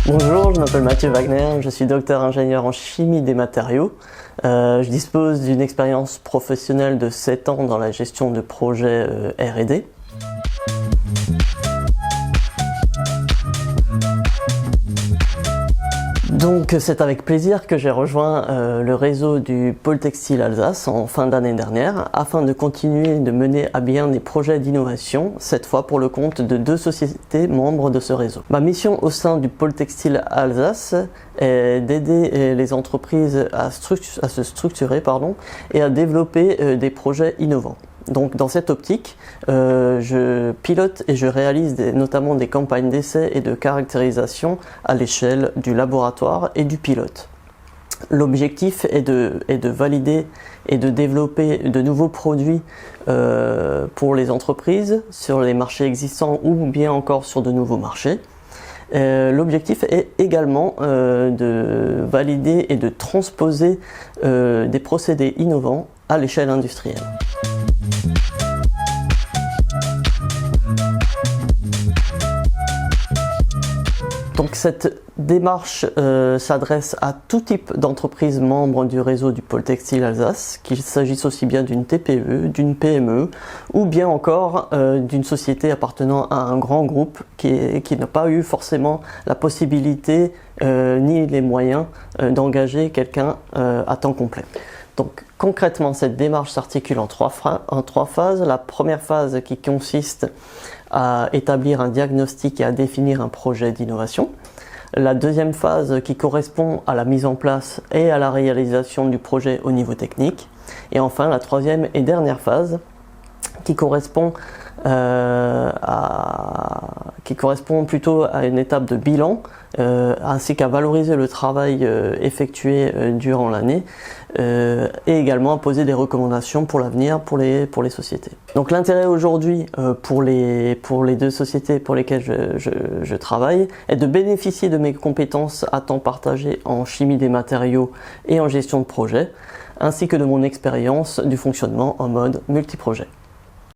Bonjour, je m'appelle Mathieu Wagner, je suis docteur ingénieur en chimie des matériaux. Je dispose d'une expérience professionnelle de 7 ans dans la gestion de projets R&D. Donc c'est avec plaisir que j'ai rejoint le réseau du Pôle Textile Alsace en fin d'année dernière afin de continuer de mener à bien des projets d'innovation, cette fois pour le compte de 2 sociétés membres de ce réseau. Ma mission au sein du Pôle Textile Alsace est d'aider les entreprises à se structurer et à développer des projets innovants. Donc dans cette optique, je pilote et je réalise notamment des campagnes d'essais et de caractérisation à l'échelle du laboratoire et du pilote. L'objectif est de valider et de développer de nouveaux produits pour les entreprises sur les marchés existants ou bien encore sur de nouveaux marchés. L'objectif est également de valider et de transposer des procédés innovants à l'échelle industrielle. Donc cette démarche s'adresse à tout type d'entreprises membres du réseau du Pôle Textile Alsace, qu'il s'agisse aussi bien d'une TPE, d'une PME ou bien encore d'une société appartenant à un grand groupe qui n'a pas eu forcément la possibilité ni les moyens d'engager quelqu'un à temps complet. Donc concrètement, cette démarche s'articule en trois phases. La première phase qui consiste à établir un diagnostic et à définir un projet d'innovation. La deuxième phase qui correspond à la mise en place et à la réalisation du projet au niveau technique. Et enfin la troisième et dernière phase qui correspond plutôt à une étape de bilan ainsi qu'à valoriser le travail effectué durant l'année et également à poser des recommandations pour l'avenir pour les sociétés. Donc l'intérêt aujourd'hui pour les 2 sociétés pour lesquelles je travaille est de bénéficier de mes compétences à temps partagé en chimie des matériaux et en gestion de projet, ainsi que de mon expérience du fonctionnement en mode multiprojet.